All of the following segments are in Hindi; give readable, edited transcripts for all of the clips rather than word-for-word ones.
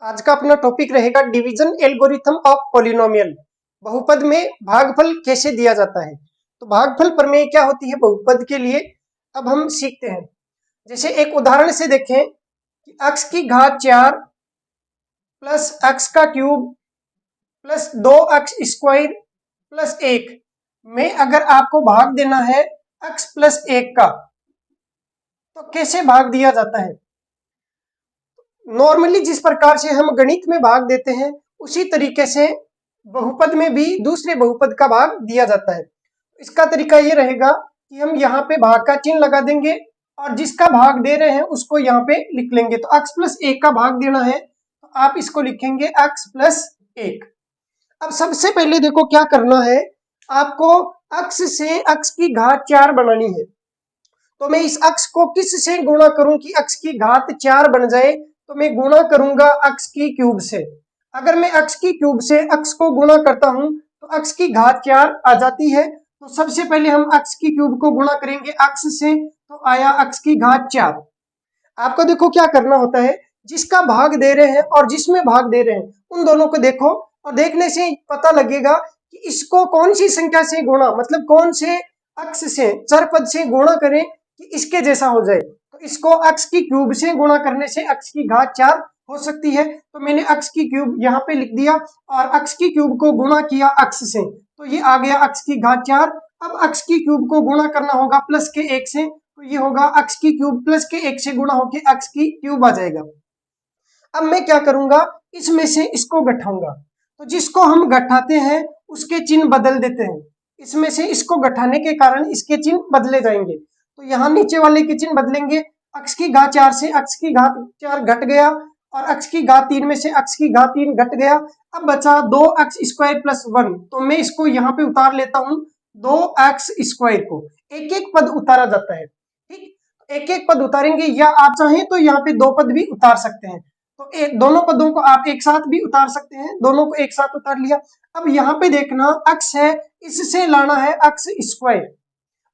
आज का अपना टॉपिक रहेगा डिवीजन एल्गोरिथम ऑफ पॉलिनोमियल। बहुपद में भागफल कैसे दिया जाता है। तो भागफल प्रमेय क्या होती है बहुपद के लिए, अब हम सीखते हैं। जैसे एक उदाहरण से देखें कि x की घात 4 प्लस x का क्यूब प्लस 2x² प्लस 1 में अगर आपको भाग देना है x प्लस 1 का, तो कैसे भाग दिया जाता है। नॉर्मली जिस प्रकार से हम गणित में भाग देते हैं उसी तरीके से बहुपद में भी दूसरे बहुपद का भाग दिया जाता है। इसका तरीका ये रहेगा कि हम यहाँ पे भाग का चिन्ह लगा देंगे और जिसका भाग दे रहे हैं उसको यहाँ पे लिख लेंगे। तो x प्लस 1 का भाग देना है तो आप इसको लिखेंगे x प्लस 1। अब सबसे पहले देखो क्या करना है, आपको x से x की घात 4 बनानी है। तो मैं इस x को किस से गुणा करूं कि x की घात 4 बन जाए, तो मैं गुणा करूंगा x की क्यूब से। अगर मैं x की क्यूब से x को गुणा करता हूं तो x की घात 4 आ जाती है। तो सबसे पहले हम x की क्यूब को गुणा करेंगे x से, तो आया x की घात 4। आपको देखो क्या करना होता है, जिसका भाग दे रहे हैं और जिसमें भाग दे रहे हैं उन दोनों को देखो और देखने से पता लगेगा कि इसको कौन सी संख्या से गुणा, मतलब कौन से अक्ष से, चर पद से गुणा करें कि इसके जैसा हो जाए। तो इसको x की क्यूब से गुणा करने से x की घात 4 हो सकती है। तो मैंने x की क्यूब यहाँ पे लिख दिया और x की क्यूब को गुणा किया x से, तो ये आ गया x की घात 4। अब x की क्यूब को गुणा करना होगा प्लस के 1 से, तो ये होगा x की क्यूब प्लस के 1 से गुणा होके x की क्यूब आ जाएगा। अब मैं क्या करूंगा, इसमें से इसको घटाऊंगा। तो जिसको हम घटाते हैं उसके चिन्ह बदल देते हैं। इसमें से इसको घटाने के कारण इसके चिन्ह बदले जाएंगे। तो यहाँ नीचे वाले के चिन्ह बदलेंगे। x की घात 4 से x की घात 4 घट गया और x की घात 3 में से x की घात 3 घट गया। अब बचा 2x² प्लस 1। तो मैं इसको यहाँ पे उतार लेता हूँ, 2x² को एक एक पद उतारा जाता है। ठीक, एक एक पद उतारेंगे या आप चाहें तो यहाँ पे 2 पद भी उतार सकते हैं। तो दोनों पदों को आप एक साथ भी उतार सकते हैं, दोनों को एक साथ उतार लिया। अब यहाँ पे देखना x है, इससे लाना है x²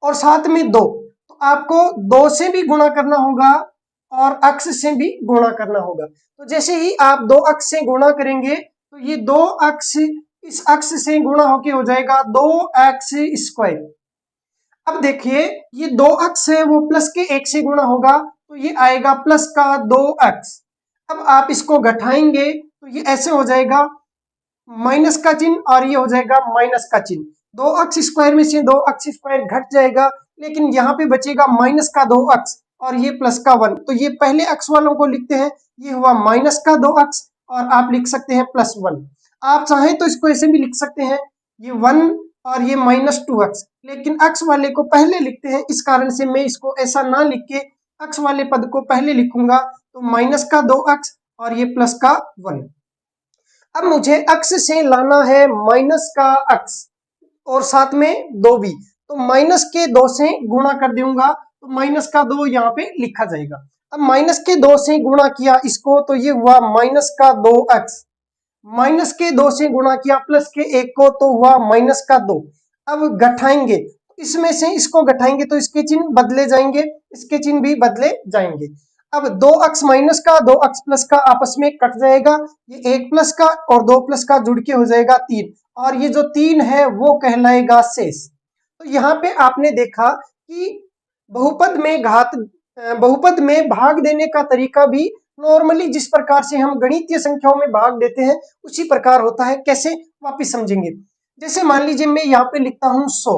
और साथ में 2, तो आपको 2 से भी गुणा करना होगा और x से भी गुणा करना होगा। तो जैसे ही आप 2x से गुणा करेंगे तो ये 2x इस x से गुणा होके हो जाएगा 2x²। अब देखिए ये 2x है वो प्लस के 1 से गुणा होगा तो ये आएगा प्लस का 2x। अब आप इसको घटाएंगे तो ये ऐसे हो जाएगा माइनस का चिन्ह और ये हो जाएगा माइनस का चिन्ह। 2x² में से 2x² घट जाएगा, लेकिन यहाँ पे बचेगा माइनस का 2x और ये प्लस का 1। तो ये पहले x वालों को लिखते हैं, ये हुआ माइनस का 2x और आप लिख सकते हैं प्लस 1। आप चाहें तो इसको ऐसे भी लिख सकते हैं, ये 1 और ये -2x, लेकिन x वाले को पहले लिखते हैं, इस कारण से मैं इसको ऐसा ना लिख के x वाले पद को पहले लिखूंगा। तो माइनस का 2x और ये प्लस का 1। अब मुझे x से लाना है माइनस का x और साथ में 2 भी, तो माइनस के 2 से गुणा कर दूंगा तो माइनस का 2 यहाँ पे लिखा जाएगा। अब माइनस के 2 से गुणा किया इसको तो ये हुआ माइनस का 2x, माइनस के 2 से गुणा किया प्लस के 1 को तो हुआ माइनस का 2। अब घटाएंगे, इसमें से इसको घटाएंगे तो इसके चिन्ह बदले जाएंगे, इसके चिन्ह भी बदले जाएंगे। अब 2x माइनस का 2x प्लस का आपस में कट जाएगा, ये 1 प्लस का और 2 प्लस का जुड़ के हो जाएगा 3 और ये जो 3 है वो कहलाएगा शेष। तो यहाँ पे आपने देखा कि बहुपद में भाग देने का तरीका भी नॉर्मली जिस प्रकार से हम गणितीय संख्याओं में भाग देते हैं उसी प्रकार होता है। कैसे, वापिस समझेंगे। जैसे मान लीजिए मैं यहाँ पे लिखता हूँ 100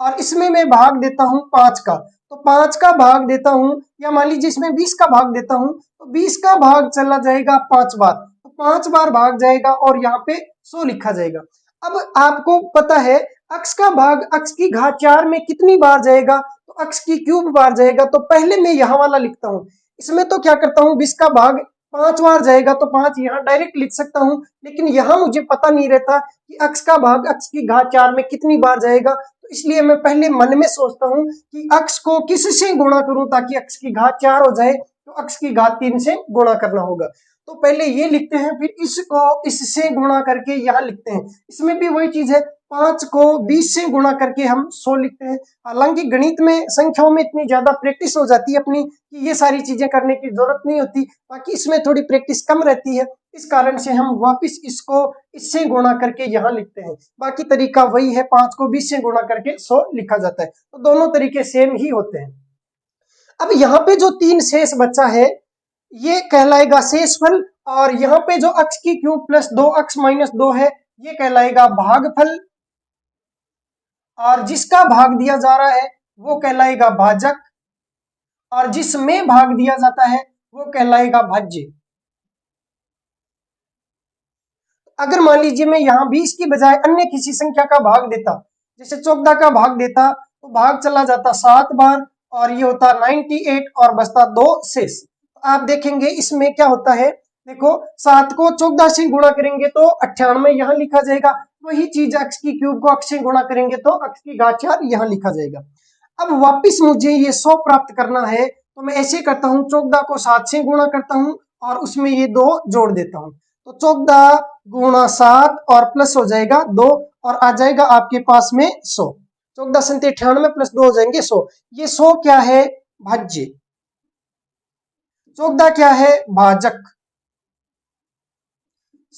और इसमें मैं भाग देता हूँ 5 का, तो 5 का भाग देता हूँ, या मान लीजिए इसमें 20 का भाग देता हूँ तो 20 का भाग चला जाएगा 5 बार, तो 5 बार भाग जाएगा और यहाँ पे 100 लिखा जाएगा। अब आपको पता है x का भाग x की घात 4 में कितनी बार जाएगा, तो x की क्यूब बार जाएगा। तो पहले मैं यहाँ वाला लिखता हूँ, इसमें तो क्या करता हूँ 20 का भाग 5 बार जाएगा तो 5 यहाँ डायरेक्ट लिख सकता हूँ, लेकिन यहाँ मुझे पता नहीं रहता कि x का भाग x की घात 4 में कितनी बार जाएगा। तो इसलिए मैं पहले मन में सोचता हूँ कि x को किस से गुणा करूं ताकि x की घात 4 हो जाए, तो x की घात 3 से गुणा करना होगा। तो पहले ये लिखते हैं, फिर इसको इससे गुणा करके यहाँ लिखते हैं। इसमें भी वही चीज है, 5 को 20 से गुणा करके हम 100 लिखते हैं। हालांकि गणित में संख्याओं में इतनी ज्यादा प्रैक्टिस हो जाती है अपनी कि ये सारी चीजें करने की जरूरत नहीं होती, बाकी इसमें थोड़ी प्रैक्टिस कम रहती है, इस कारण से हम वापस इसको इससे गुणा करके यहाँ लिखते हैं। बाकी तरीका वही है, 5 को 20 से गुणा करके 100 लिखा जाता है, तो दोनों तरीके सेम ही होते हैं। अब यहाँ पे जो 3 शेष बचा है ये कहलाएगा शेषफल, और यहाँ पे जो x की क्यूब प्लस 2x माइनस 2 है ये कहलाएगा भागफल, और जिसका भाग दिया जा रहा है वो कहलाएगा भाजक, और जिसमें भाग दिया जाता है वो कहलाएगा भाज्य। अगर मान लीजिए मैं यहाँ 20 की बजाय अन्य किसी संख्या का भाग देता, जैसे 14 का भाग देता, तो भाग चला जाता 7 बार और ये होता 98 और बचता 2 शेष। आप देखेंगे इसमें क्या होता है, देखो 7 को 14 से गुणा करेंगे तो 98 यहाँ लिखा जाएगा, वही चीज x की क्यूब को x से गुणा करेंगे तो x की घात 4 यहाँ लिखा जाएगा। अब वापिस मुझे ये 100 प्राप्त करना है, तो मैं ऐसे करता हूँ, 14 को 7 से गुणा करता हूँ और उसमें ये 2 जोड़ देता हूँ, तो 14 गुणा 7 और प्लस हो जाएगा 2 और आ जाएगा आपके पास में 100। 14 संते 98 प्लस 2 हो जाएंगे 100। ये 100 क्या है, भाज्य। 14 क्या है, भाजक।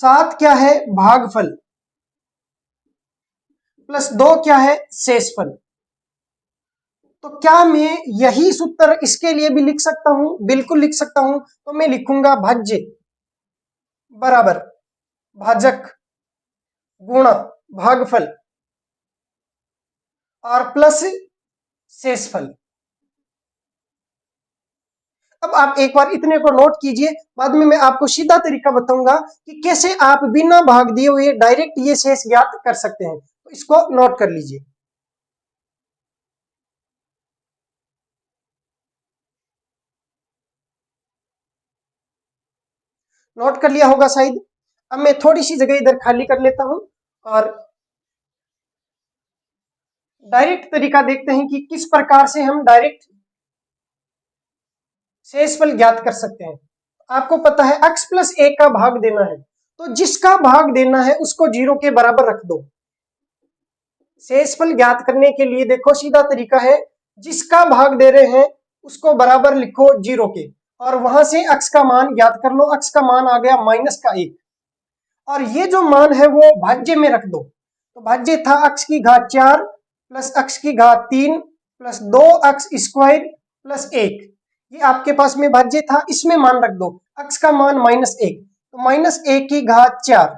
7 क्या है, भागफल। प्लस 2 क्या है, शेषफल। तो क्या मैं यही सूत्र इसके लिए भी लिख सकता हूं? बिल्कुल लिख सकता हूं। तो मैं लिखूंगा भाज्य बराबर भाजक गुणा भागफल और प्लस शेषफल। अब आप एक बार इतने को नोट कीजिए, बाद में मैं आपको सीधा तरीका बताऊंगा कि कैसे आप बिना भाग दिए हुए डायरेक्ट ये शेष ज्ञात कर सकते हैं। तो इसको नोट कर लीजिए। नोट कर लिया होगा शायद। अब मैं थोड़ी सी जगह इधर खाली कर लेता हूं और डायरेक्ट तरीका देखते हैं कि किस प्रकार से हम डायरेक्ट शेषफल ज्ञात कर सकते हैं। आपको पता है x प्लस 1 का भाग देना है, तो जिसका भाग देना है उसको 0 के बराबर रख दो। शेषफल ज्ञात करने के लिए देखो सीधा तरीका है, जिसका भाग दे रहे हैं उसको बराबर लिखो 0 के, और वहां से x का मान ज्ञात कर लो। x का मान आ गया -1, और ये जो मान है वो भाज्य में रख दो। तो भाज्य था x की घात 4 प्लस x की घात 3 प्लस 2x स्क्वायर प्लस 1, ये आपके पास में भाज्य था, इसमें मान रख दो। x का मान -1, तो -1 की घात 4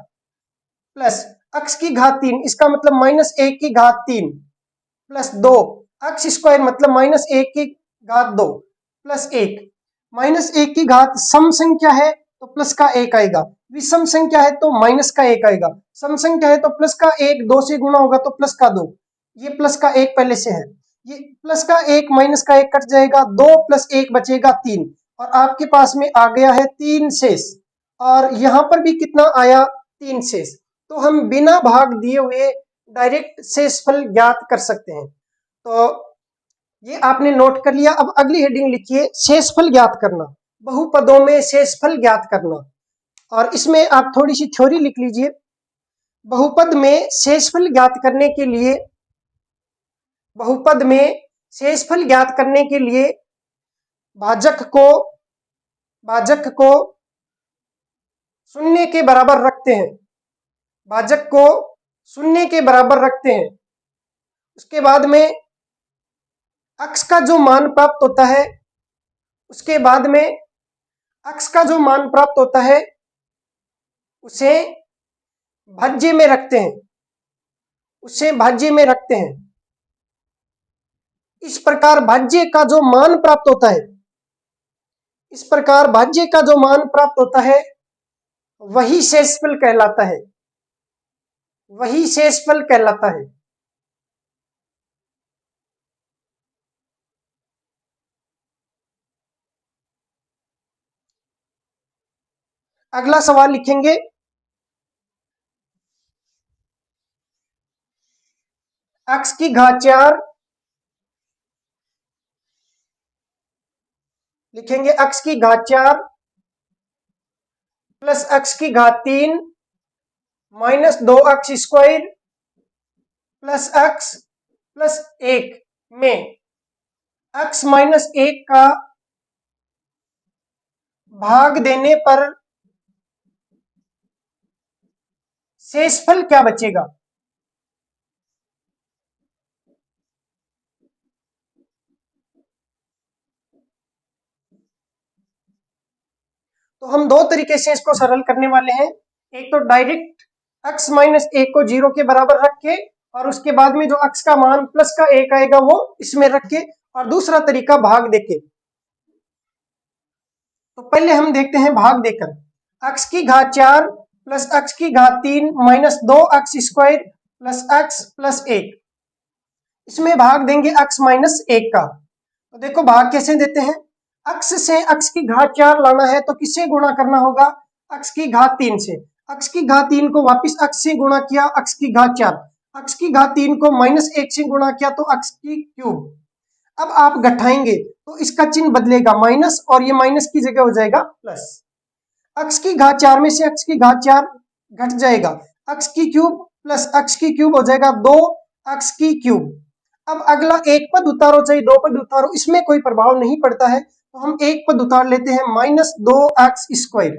प्लस x की घात 3, इसका मतलब -1 की घात 3 प्लस 2 x स्क्वायर मतलब -1 की घात 2 प्लस 1। -1 की घात सम संख्या है तो प्लस का 1 आएगा, विषम संख्या है तो माइनस का 1 आएगा, सम संख्या है तो प्लस का 1 2 से गुणा होगा तो प्लस का 2, ये प्लस का 1 पहले से है, ये प्लस का 1 माइनस का 1 कट जाएगा, 2 प्लस 1 बचेगा 3, और आपके पास में आ गया है 3 शेष। और यहां पर भी कितना आया, 3 शेष। तो हम बिना भाग दिए हुए डायरेक्ट शेषफल ज्ञात कर सकते हैं। तो ये आपने नोट कर लिया। अब अगली हेडिंग लिखिए, शेषफल ज्ञात करना, बहुपदों में शेषफल ज्ञात करना। और इसमें आप थोड़ी सी थ्योरी लिख लीजिए। बहुपद में शेषफल ज्ञात करने के लिए, बहुपद में शेषफल ज्ञात करने के लिए भाजक को शून्य के बराबर रखते हैं, भाजक को शून्य के बराबर रखते हैं। उसके बाद में x का जो मान प्राप्त होता है, उसके बाद में x का जो मान प्राप्त होता है उसे भाज्य में रखते हैं, उसे भाज्य में रखते हैं। इस प्रकार भाज्य का जो मान प्राप्त होता है, इस प्रकार भाज्य का जो मान प्राप्त होता है वही शेषफल कहलाता है, वही शेषफल कहलाता है। अगला सवाल लिखेंगे, x की घात 4 लिखेंगे, x की घात 4 प्लस x की घात 3 minus 2x square plus x plus 1 में x माइनस 1 का भाग देने पर शेषफल क्या बचेगा? तो हम दो तरीके से इसको सरल करने वाले हैं। एक तो डायरेक्ट x माइनस 1 को 0 के बराबर रख के और उसके बाद में जो x का मान प्लस का 1 आएगा वो इसमें रख के, और दूसरा तरीका भाग देके। तो पहले हम देखते हैं भाग देकर। x की घात 4 प्लस x की घात 3 minus 2x square plus x plus 1, इसमें भाग देंगे x माइनस 1 का। तो देखो भाग कैसे देते हैं, x से x की घात 4 लाना है तो किससे गुणा करना होगा? x की घात 3 से। x की घात 3 को वापस x से गुणा किया, x की घात 4। x की घात 3 को माइनस 1 से गुणा किया तो x की क्यूब। अब आप घटाएंगे तो इसका चिन्ह बदलेगा माइनस, और ये माइनस की जगह हो जाएगा प्लस। x की घात 4 में से x की घात 4 घट जाएगा, x की क्यूब प्लस x की क्यूब हो जाएगा 2x की क्यूब। अब अगला एक पद उतारो चाहे दो पद उतारो, इसमें कोई प्रभाव नहीं पड़ता है, तो हम एक पद उतार लेते हैं माइनस 2x स्क्वायर।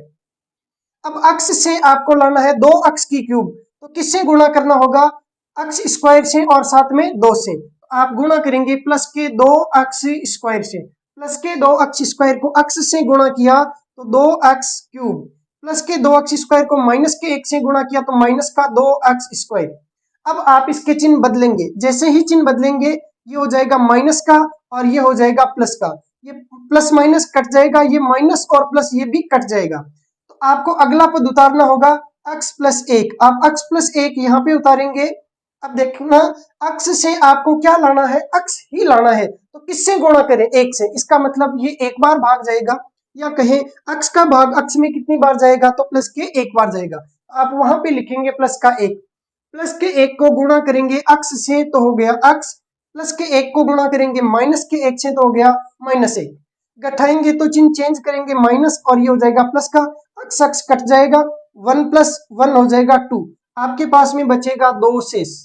अब x से आपको लाना है 2x की क्यूब, तो किससे गुणा करना होगा? x स्क्वायर से और साथ में 2 से। आप गुणा करेंगे प्लस के 2x स्क्वायर से, प्लस के 2x स्क्वायर को x से गुणा किया तो 2x क्यूब, प्लस के 2x स्क्वायर को माइनस के 1 से गुणा किया तो माइनस का 2x स्क्वायर। अब आप इसके चिन्ह बदलेंगे, जैसे ही चिन्ह बदलेंगे ये हो जाएगा माइनस का और ये हो जाएगा प्लस का, ये प्लस माइनस कट जाएगा, ये माइनस और प्लस ये भी कट जाएगा। तो आपको अगला पद उतारना होगा x प्लस 1। आप x प्लस 1 यहाँ पे उतारेंगे। अब देखना x से आपको क्या लाना है? x ही लाना है, तो किससे गुणा करें? 1 से। इसका मतलब ये एक बार भाग जाएगा, या कहें x का भाग x में कितनी बार जाएगा? तो प्लस के 1 बार जाएगा। आप वहां पे लिखेंगे प्लस का 1, प्लस के 1 को गुणा करेंगे x से तो हो गया x, प्लस के 1 को गुणा करेंगे माइनस के 1 से तो हो गया माइनस 1। घटाएंगे तो चिन्ह चेंज करेंगे माइनस, और ये हो जाएगा प्लस का, x x कट जाएगा, 1 प्लस 1 हो जाएगा 2, आपके पास में बचेगा 2 शेष।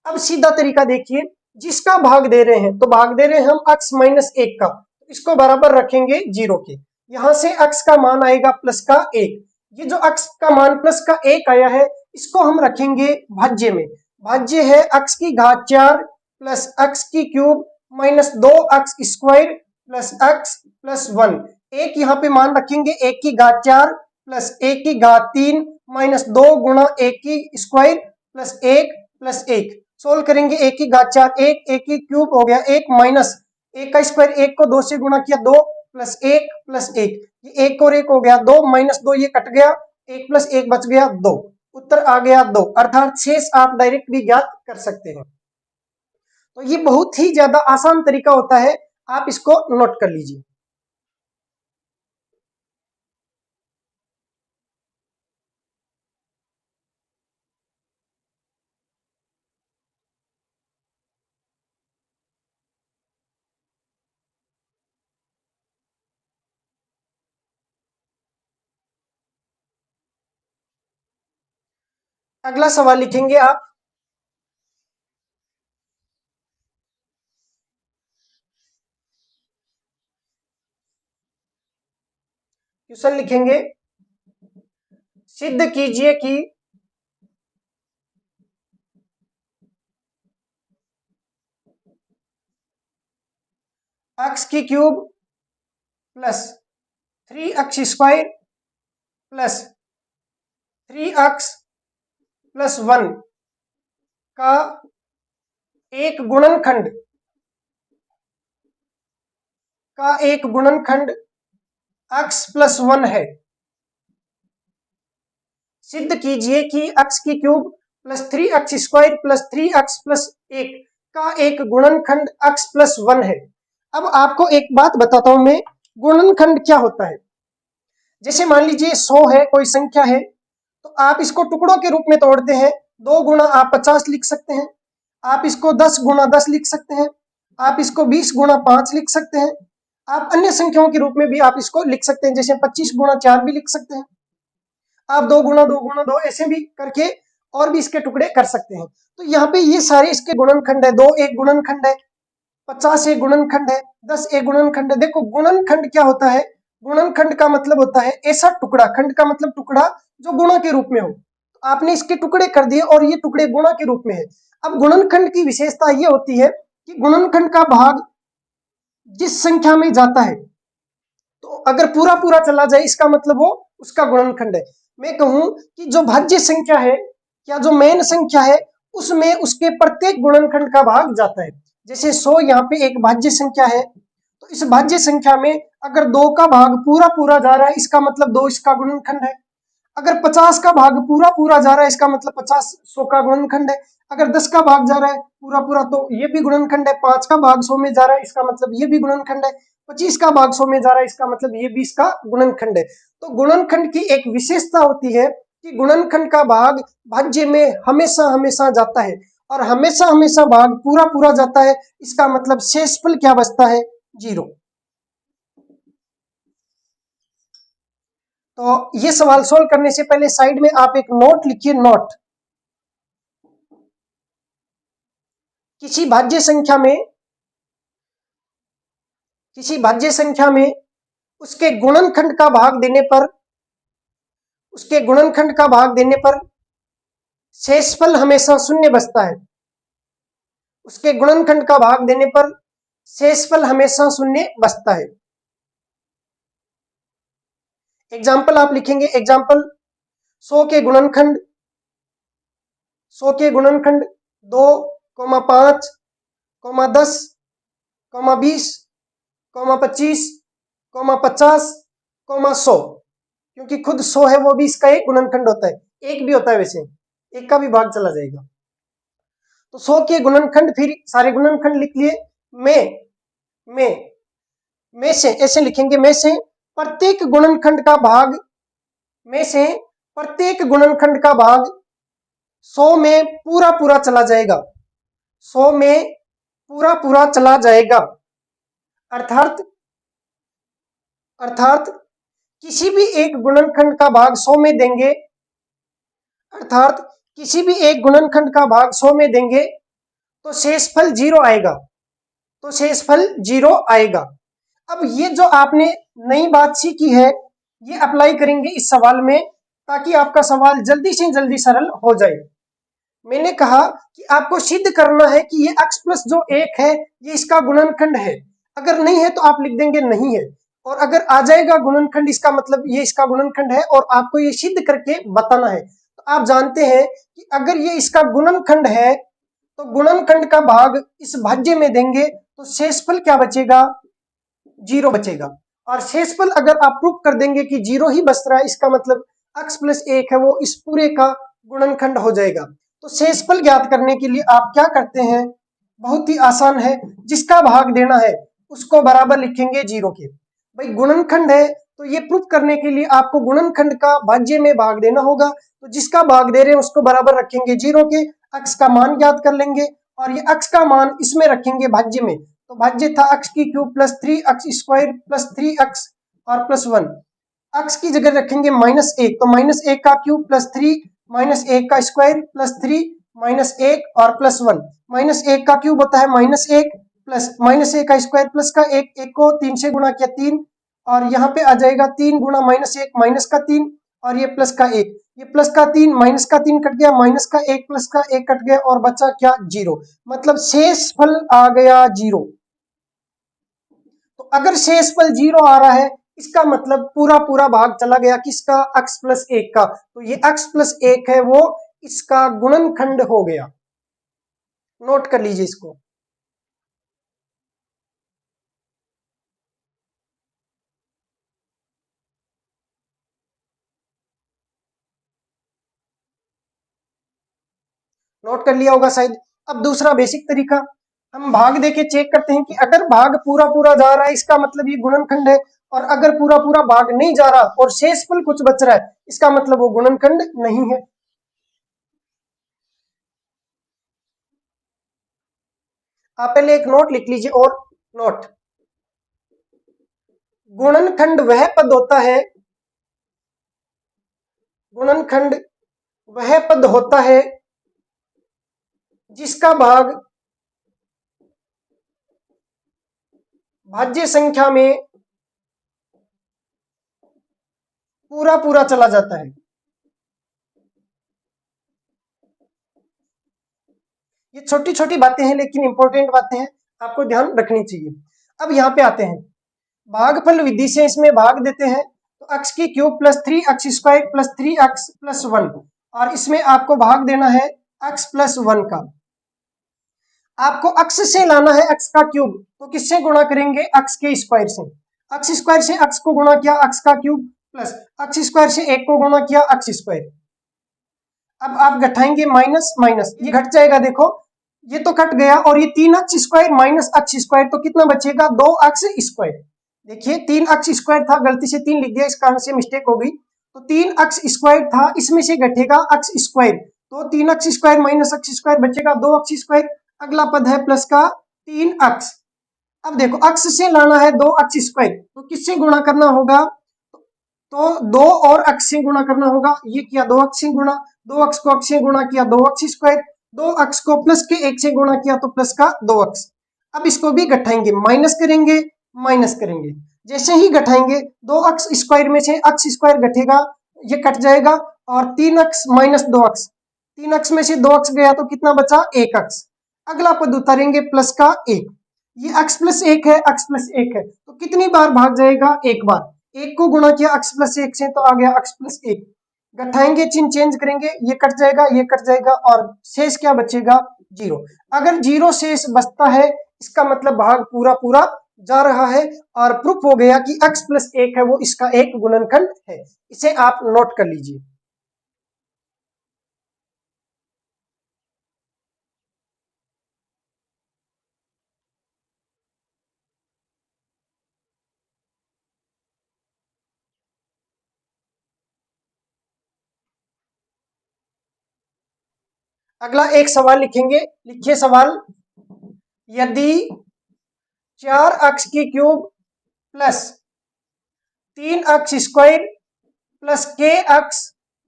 अब सीधा तरीका देखिए, जिसका भाग दे रहे हैं तो भाग दे रहे हैं हम x माइनस 1 का, इसको बराबर रखेंगे 0 के। यहां से x का मान आएगा प्लस का 1, ये जो x का मान प्लस का 1 आया है इसको हम रखेंगे भाज्य में। भाज्य है x की घात 4 प्लस x की cube minus 2x square plus x plus 1। एक यहाँ पे मान रखेंगे 1 की घात 4 प्लस 1 की घात 3 माइनस 2 गुणा 1 की स्क्वायर प्लस 1 प्लस 1। सोल्व करेंगे 1 की घात 4 1, 1 की क्यूब हो गया 1 माइनस 1 का स्क्वायर 1 को 2 से गुणा किया 2 प्लस 1 प्लस 1, ये 1 और 1 हो गया 2 माइनस 2 ये कट गया, 1 प्लस 1 बच गया 2, उत्तर आ गया 2, अर्थात शेष आप डायरेक्ट भी ज्ञात कर सकते हैं। तो ये बहुत ही ज्यादा आसान तरीका होता है, आप इसको नोट कर लीजिए। अगला सवाल लिखेंगे आप, क्वेश्चन लिखेंगे, सिद्ध कीजिए कि x की cube plus 3x square plus 3x plus 1 का एक गुणनखंड x प्लस 1 है। सिद्ध कीजिए कि x की cube plus 3x square plus 3x plus 1 का एक गुणनखंड x प्लस 1 है। अब आपको एक बात बताता हूं मैं, गुणनखंड क्या होता है। जैसे मान लीजिए 100 है कोई संख्या है, तो आप इसको टुकड़ों के रूप में तोड़ते हैं, 2 गुणा आप 50 लिख सकते हैं, आप इसको 10 गुणा 10 लिख सकते हैं, आप इसको 20 गुणा 5 लिख सकते हैं, आप अन्य संख्याओं के रूप में भी आप इसको लिख सकते हैं, जैसे 25 गुणा 4 भी लिख सकते हैं, आप 2 गुणा 2 गुणा 2 ऐसे भी करके और भी इसके टुकड़े कर सकते हैं। तो यहाँ पे ये सारे इसके गुणनखंड है। 2 एक गुणनखंड है, 50 एक गुणनखंड है, 10 एक गुणनखंड है। देखो गुणनखंड क्या होता है? गुणनखंड का मतलब होता है ऐसा टुकड़ा, खंड का मतलब टुकड़ा, जो गुणा के रूप में हो। तो आपने इसके टुकड़े कर दिए और ये टुकड़े गुणा के रूप में है। अब गुणनखंड की विशेषता ये होती है कि गुणनखंड का भाग जिस संख्या में जाता है, तो अगर पूरा पूरा चला जाए इसका मतलब वो उसका गुणनखंड है। मैं कहूं कि जो भाज्य संख्या है या जो मेन संख्या है, उसमें उसके प्रत्येक गुणनखंड का भाग जाता है। जैसे 100 यहाँ पे एक भाज्य संख्या है, तो इस भाज्य संख्या में अगर 2 का भाग पूरा पूरा जा रहा है, इसका मतलब 2 इसका गुणनखंड है। अगर 50 का भाग पूरा पूरा जा रहा है, इसका मतलब 50 100 का गुणनखंड है। अगर 10 का भाग जा रहा है पूरा पूरा, तो ये भी गुणनखंड है। 5 का भाग 100 में जा रहा है, इसका मतलब ये भी गुणनखंड है। 25 का भाग 100 में जा रहा है, इसका मतलब ये भी इसका गुणनखंड है। तो गुणनखंड की एक विशेषता होती है कि गुणनखंड का भाग भाज्य में हमेशा हमेशा जाता है, और हमेशा हमेशा भाग पूरा पूरा जाता है, इसका मतलब शेषफल क्या बचता है? 0। तो ये सवाल सोल्व करने से पहले साइड में आप एक नोट लिखिए। नोट, किसी भाज्य संख्या में, किसी भाज्य संख्या में उसके गुणनखंड का भाग देने पर, उसके गुणनखंड का भाग देने पर शेषफल हमेशा शून्य बचता है। उसके गुणनखंड का भाग देने पर शेषफल हमेशा शून्य बचता है। एग्जाम्पल आप लिखेंगे। एग्जाम्पल 100 के गुणनखंड, 100 के गुणनखंड 2, 5, 10, 20, 25, 50, 100, क्योंकि खुद 100 है, वो भी इसका एक गुणनखंड होता है। एक भी होता है, वैसे एक का भी भाग चला जाएगा। तो 100 के गुणनखंड, फिर सारे गुणनखंड लिख लिए। में से ऐसे लिखेंगे, में से प्रत्येक गुणनखंड का भाग, में से प्रत्येक गुणनखंड का भाग 100 में पूरा पूरा चला जाएगा। 100 में पूरा पूरा चला जाएगा। अर्थात अर्थात किसी भी एक गुणनखंड का भाग 100 में देंगे, अर्थात किसी भी एक गुणनखंड का भाग 100 में देंगे, तो शेषफल 0 आएगा। तो शेषफल 0 आएगा। अब ये जो आपने नई बात सीखी है, ये अप्लाई करेंगे इस सवाल में, ताकि आपका सवाल जल्दी से जल्दी सरल हो जाए। मैंने कहा कि आपको सिद्ध करना है कि ये x प्लस जो 1 है, ये इसका गुणनखंड है। अगर नहीं है तो आप लिख देंगे नहीं है, और अगर आ जाएगा गुणनखंड, इसका मतलब ये इसका गुणनखंड है, और आपको ये सिद्ध करके बताना है। तो आप जानते हैं कि अगर ये इसका गुणनखंड है, तो गुणनखंड का भाग इस भाज्य में देंगे, तो शेषफल क्या बचेगा? 0 बचेगा। और शेषफल अगर आप प्रूव कर देंगे कि 0 ही बच रहा है, इसका मतलब x प्लस 1 है, वो इस पूरे का गुणनखंड हो जाएगा। तो शेषफल ज्ञात करने के लिए आप क्या करते हैं? बहुत ही आसान है। जिसका भाग देना है उसको बराबर लिखेंगे 0 के। भाई गुणनखंड है, तो ये प्रूफ करने के लिए आपको गुणनखंड का भाज्य में भाग देना होगा। तो जिसका भाग दे रहे हैं उसको बराबर रखेंगे 0 के, x का मान ज्ञात कर लेंगे, और ये x का मान इसमें रखेंगे भाज्य में। तो भाज्य था x की cube plus 3x square plus 3x और प्लस 1। x की जगह रखेंगे -1, तो -1 का क्यूब प्लस 3, -1 का स्क्वायर प्लस 3, -1 और प्लस 1। -1 का क्यूब होता है -1 प्लस -1 का स्क्वायर प्लस का 1, 1 को 3 से गुणा किया 3, और यहाँ पे आ जाएगा 3 गुणा -1 माइनस का 3, और ये प्लस का 1, ये प्लस का 3 माइनस का 3 कट गया, माइनस का 1 प्लस का 1 कट गया, और बचा क्या? 0। मतलब शेषफल आ गया 0। तो अगर शेषफल 0 आ रहा है, इसका मतलब पूरा पूरा भाग चला गया किसका? x प्लस 1 का। तो ये x प्लस 1 है, वो इसका गुणनखंड हो गया। नोट कर लीजिए इसको। नोट कर लिया होगा शायद। अब दूसरा बेसिक तरीका, हम भाग देके चेक करते हैं कि अगर भाग पूरा पूरा जा रहा है, इसका मतलब ये गुणनखंड है, और अगर पूरा पूरा भाग नहीं जा रहा और शेषफल कुछ बच रहा है, इसका मतलब वो गुणनखंड नहीं है। आप पहले एक नोट लिख लीजिए। और नोट, गुणनखंड वह पद होता है, गुणनखंड वह पद होता है जिसका भाग भाज्य संख्या में पूरा पूरा चला जाता है। ये छोटी छोटी बातें हैं लेकिन इंपॉर्टेंट बातें हैं, आपको ध्यान रखनी चाहिए। अब यहाँ पे आते हैं, भागफल विधि से इसमें भाग देते हैं तो x की cube plus 3x² plus 3x plus 1, और इसमें आपको भाग देना है x प्लस 1 का। आपको x से लाना है x का क्यूब, तो किससे गुणा करेंगे? x के स्क्वायर से। x स्क्वायर से x को गुणा किया x का क्यूब, प्लस x स्क्वायर से 1 को गुणा किया x स्क्वायर। अब आप घटाएंगे माइनस माइनस, ये घट जाएगा, देखो ये तो कट गया, और ये 3x² माइनस x² तो कितना बचेगा? 2x²। देखिए 3x² था, गलती से 3 लिख दिया, इस कारण से मिस्टेक हो गई। तो 3x² था, इसमें से घटेगा x², तो 3x² माइनस x² बचेगा 2x²। अगला पद है प्लस का 3x। अब देखो x से लाना है 2x², तो किससे गुणा करना होगा? तो 2 और x से गुणा करना होगा। ये किया 2x से गुणा, 2x को x से गुणा किया 2x², 2x को प्लस के 1 से गुणा किया तो प्लस का 2x। अब इसको भी घटाएंगे, माइनस करेंगे माइनस करेंगे, जैसे ही घटाएंगे 2x² में से x² घटेगा, ये कट जाएगा, और 3x माइनस 2x, 3x में से 2x गया तो कितना बचा? 1x। अगला पद उतारेंगे प्लस का 1, ये x प्लस 1 है, x प्लस 1 है, तो कितनी बार भाग जाएगा? एक बार। 1 को गुणा किया x प्लस 1 से तो आ गया x प्लस 1। घटाएंगे, चिन्ह चेंज करेंगे, ये कट जाएगा ये कट जाएगा, और शेष क्या बचेगा? 0। अगर 0 शेष बचता है इसका मतलब भाग पूरा पूरा जा रहा है, और प्रूफ हो गया कि x प्लस 1 है वो इसका एक गुणनखंड है। इसे आप नोट कर लीजिए। अगला एक सवाल लिखेंगे, लिखिए सवाल, यदि 4x की cube plus 3x² plus kx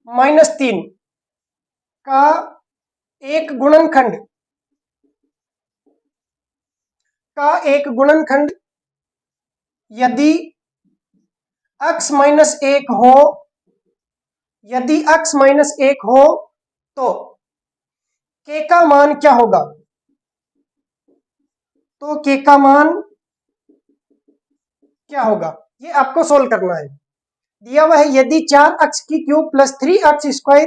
minus 3 का एक गुणनखंड यदि x माइनस 1 हो, यदि x माइनस 1 हो तो k का मान क्या होगा? तो k का मान क्या होगा, ये आपको सोल्व करना है। दिया हुआ है, यदि 4x की cube plus 3x²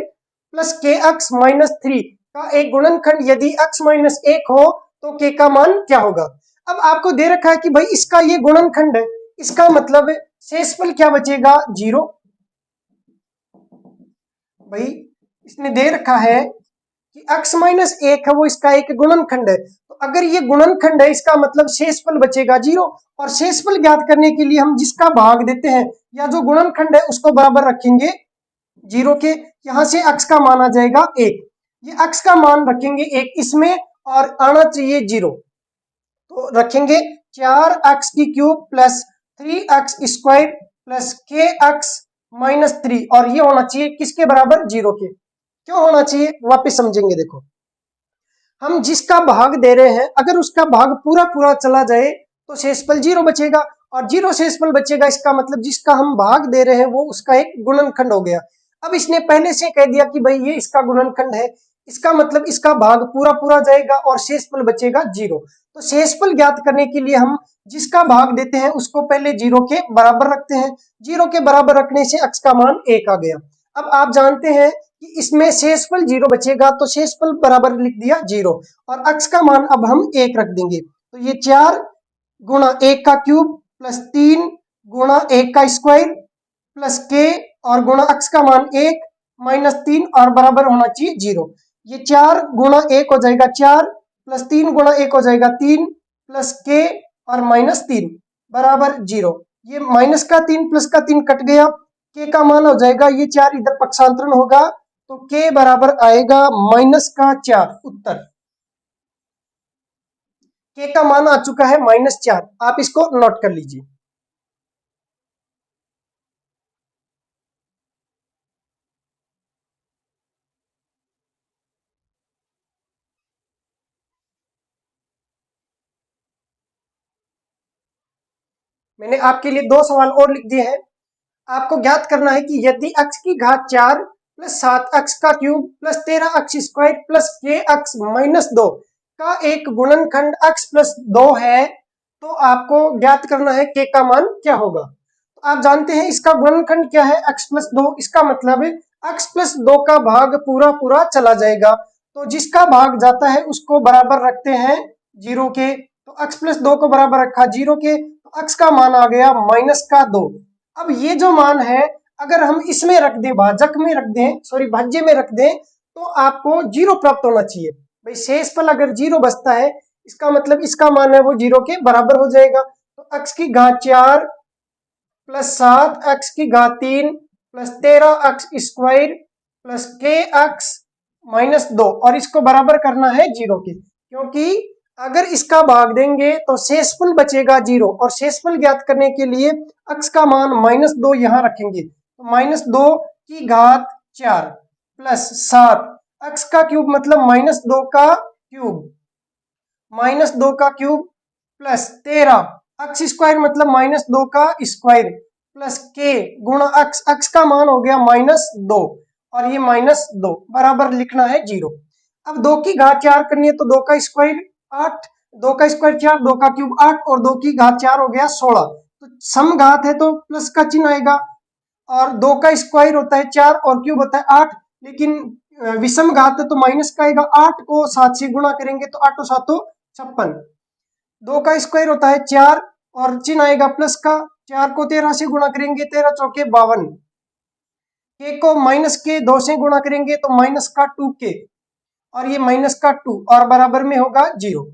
plus kx minus 3 का एक गुणनखंड यदि x माइनस 1 हो तो k का मान क्या होगा? अब आपको दे रखा है कि भाई इसका ये गुणनखंड है, इसका मतलब शेषफल क्या बचेगा? 0। भाई इसने दे रखा है कि x माइनस 1 है वो इसका एक गुणनखंड है, तो अगर ये गुणनखंड है इसका मतलब शेषफल बचेगा 0। और शेषफल ज्ञात करने के लिए हम जिसका भाग देते हैं या जो गुणनखंड है उसको बराबर रखेंगे 0 के, यहां से x का मान आ जाएगा 1, ये x का मान रखेंगे 1 इसमें, और आना चाहिए 0। तो रखेंगे 4x की cube plus 3x² plus kx minus 3, और ये होना चाहिए किसके बराबर? 0 के। क्यों होना चाहिए वापस समझेंगे। देखो हम जिसका भाग दे रहे हैं अगर उसका भाग पूरा पूरा चला जाए तो शेषफल 0 बचेगा, और 0 शेषफल बचेगा इसका मतलब जिसका हम भाग दे रहे हैं वो उसका एक गुणनखंड हो गया। अब इसने पहले से कह दिया कि भाई ये इसका गुणनखंड है, इसका मतलब इसका भाग पूरा पूरा जाएगा और शेषफल बचेगा 0। तो शेषफल ज्ञात करने के लिए हम जिसका भाग देते हैं उसको पहले 0 के बराबर रखते हैं, 0 के बराबर रखने से x का मान 1 आ गया। अब आप जानते हैं कि इसमें शेषफल 0 बचेगा, तो शेषफल बराबर लिख दिया 0, और x का मान अब हम 1 रख देंगे, तो ये 4 गुणा 1 का क्यूब प्लस 3 गुणा 1 का स्क्वायर प्लस k, और गुणा x का मान 1 माइनस 3 और बराबर होना चाहिए 0। ये 4 गुणा 1 हो जाएगा 4 प्लस 3 गुणा 1 हो जाएगा 3 प्लस k और माइनस 3 बराबर 0। ये माइनस का 3 प्लस का 3 कट गया, k का मान हो जाएगा, ये 4 इधर पक्षांतरण होगा तो k बराबर आएगा माइनस का 4। उत्तर k का मान आ चुका है -4, आप इसको नोट कर लीजिए। मैंने आपके लिए 2 सवाल और लिख दिए हैं। आपको ज्ञात करना है कि यदि x की घात 4 प्लस 7x का cube plus 13x square plus kx minus 2 का एक गुणनखंड x प्लस 2 है तो आपको ज्ञात करना है k का मान क्या होगा। तो आप जानते हैं इसका गुणनखंड क्या है, x प्लस 2। इसका मतलब है x प्लस 2 का भाग पूरा पूरा चला जाएगा, तो जिसका भाग जाता है उसको बराबर रखते हैं 0 के। तो x प्लस 2 को बराबर रखा 0 के, तो x का मान आ गया माइनस का 2। अब ये जो मान है अगर हम इसमें रख दें, भाजक में रख दें, सॉरी भाज्य में रख दें, तो आपको 0 प्राप्त होना चाहिए। भाई शेषफल अगर 0 बचता है इसका मतलब इसका मान है वो 0 के बराबर हो जाएगा। तो x की घात 4 प्लस 7 x की घात 3 plus 13x square plus kx minus 2, और इसको बराबर करना है 0 के, क्योंकि अगर इसका भाग देंगे तो शेषफल बचेगा 0, और शेषफल ज्ञात करने के लिए x का मान माइनस 2 यहां रखेंगे। तो माइनस 2 की घात 4 प्लस 7 x का क्यूब मतलब माइनस 2 का क्यूब, माइनस 2 का क्यूब प्लस 13 x स्क्वायर मतलब माइनस 2 का स्क्वायर प्लस k गुणा x, x का मान हो गया माइनस 2 और ये माइनस 2 बराबर लिखना है 0। अब 2 की घात 4 करनी है तो 2 का स्क्वायर 8, 2 का स्क्वायर 4, 2 का क्यूब 8 और 2 की घात 4 हो गया 16। तो समघात है तो प्लस का चिन्ह आएगा, और 2 का स्क्वायर होता है 4 और क्यूब होता है 8, लेकिन विषम घात है तो माइनस का आएगा। 8 को 7 से गुणा करेंगे तो 8 7 56। 2 का स्क्वायर होता है 4 और चिन्ह आएगा प्लस का, 4 को 13 से गुणा करेंगे 13 चौके 52, के को माइनस के 2 से गुणा करेंगे तो माइनस का 2k और ये माइनस का 2 और बराबर में होगा 0।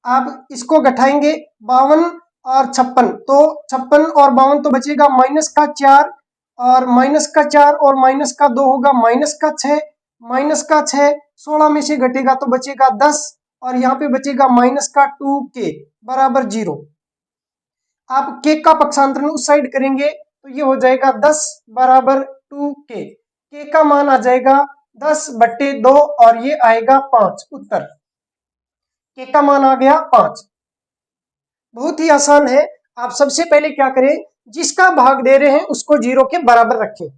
आप इसको घटाएंगे 52 और 56, तो 56 और 52 तो बचेगा माइनस का 4 और माइनस का 4 और माइनस का 2 होगा माइनस का 6, माइनस का 6 16 में से घटेगा तो बचेगा 10 और यहाँ पे बचेगा माइनस का 2k बराबर 0। आप k का पक्षांतरण उस साइड करेंगे तो ये हो जाएगा 10 बराबर 2k, k का मान आ जाएगा 10/2 और ये आएगा 5 उत्तर। k का मान आ गया 5। बहुत ही आसान है। आप सबसे पहले क्या करें, जिसका भाग दे रहे हैं उसको 0 के बराबर रखें,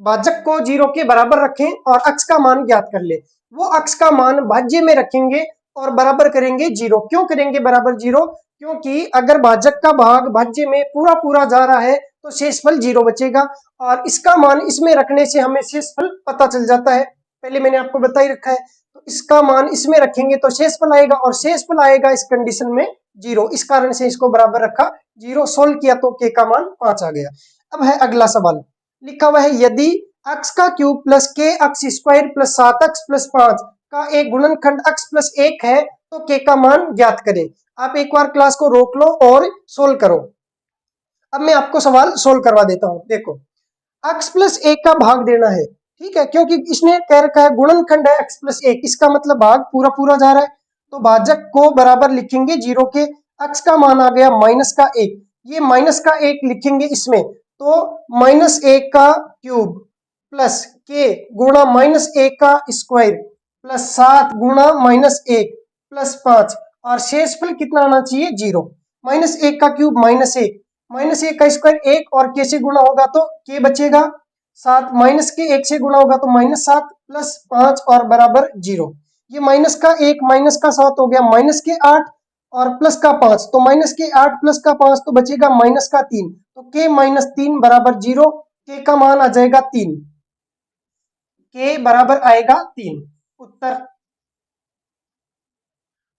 भाजक को 0 के बराबर रखें और x का मान ज्ञात कर ले। वो x का मान भाज्य में रखेंगे और बराबर करेंगे 0। क्यों करेंगे बराबर 0? क्योंकि अगर भाजक का भाग भाज्य में पूरा पूरा जा रहा है तो शेषफल 0 बचेगा, और इसका मान इसमें रखने से हमें शेषफल पता चल जाता है, पहले मैंने आपको बता ही रखा है। तो इसका मान इसमें रखेंगे तो शेषफल आएगा, और शेषफल आएगा इस कंडीशन में 0, इस कारण से इसको बराबर रखा 0। सोल्व किया तो k का मान 5 आ गया। अब है अगला सवाल, लिखा हुआ है यदि x का cube plus kx square plus 7x plus 5 का एक गुणनखंड x प्लस 1 है तो k का मान ज्ञात करें। आप एक बार क्लास को रोक लो और सोल्व करो। अब मैं आपको सवाल सोल्व करवा देता हूं। देखो, x प्लस 1 का भाग देना है, ठीक है, क्योंकि इसने कह रखा है गुणनखंड है x प्लस 1, इसका मतलब भाग पूरा पूरा जा रहा है, तो भाजक को बराबर लिखेंगे 0 के। x का मान आ गया माइनस का 1, ये माइनस का 1 लिखेंगे इसमें, तो माइनस 1 का क्यूब प्लस k गुणा माइनस 1 का स्क्वायर प्लस 7 गुणा माइनस 1 प्लस 5, और शेषफल कितना आना चाहिए 0। माइनस 1 का क्यूब माइनस 1, माइनस 1 का स्क्वायर 1 और k से गुणा होगा तो k बचेगा 7, माइनस के 1 से गुणा होगा तो माइनस 7 प्लस 5 और बराबर 0। ये माइनस का 1 माइनस का 7 हो गया माइनस के 8 और प्लस का 5, तो माइनस के 8 प्लस का 5 तो बचेगा माइनस का 3, तो k माइनस 3 बराबर 0, k का मान आ जाएगा 3, k बराबर आएगा 3 उत्तर।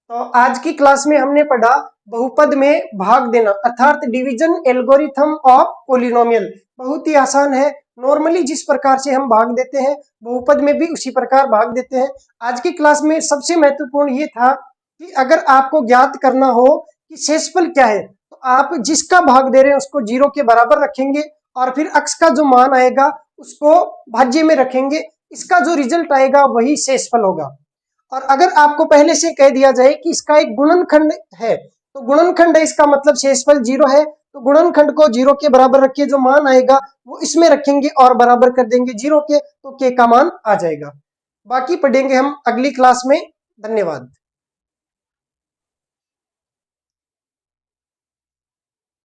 तो आज की क्लास में हमने पढ़ा बहुपद में भाग देना अर्थात डिवीजन एल्गोरिथम ऑफ पॉलिनोमियल। बहुत ही आसान है, नॉर्मली जिस प्रकार से हम भाग देते हैं बहुपद में भी उसी प्रकार भाग देते हैं। आज की क्लास में सबसे महत्वपूर्ण ये था कि अगर आपको ज्ञात करना हो कि शेषफल क्या है तो आप जिसका भाग दे रहे हैं उसको 0 के बराबर रखेंगे और फिर x का जो मान आएगा उसको भाज्य में रखेंगे, इसका जो रिजल्ट आएगा वही शेषफल होगा। और अगर आपको पहले से कह दिया जाए कि इसका एक गुणनखंड है तो गुणनखंड है इसका मतलब शेषफल 0 है, तो गुणनखंड को 0 के बराबर रखिए, जो मान आएगा वो इसमें रखेंगे और बराबर कर देंगे 0 के, तो k का मान आ जाएगा। बाकी पढ़ेंगे हम अगली क्लास में। धन्यवाद।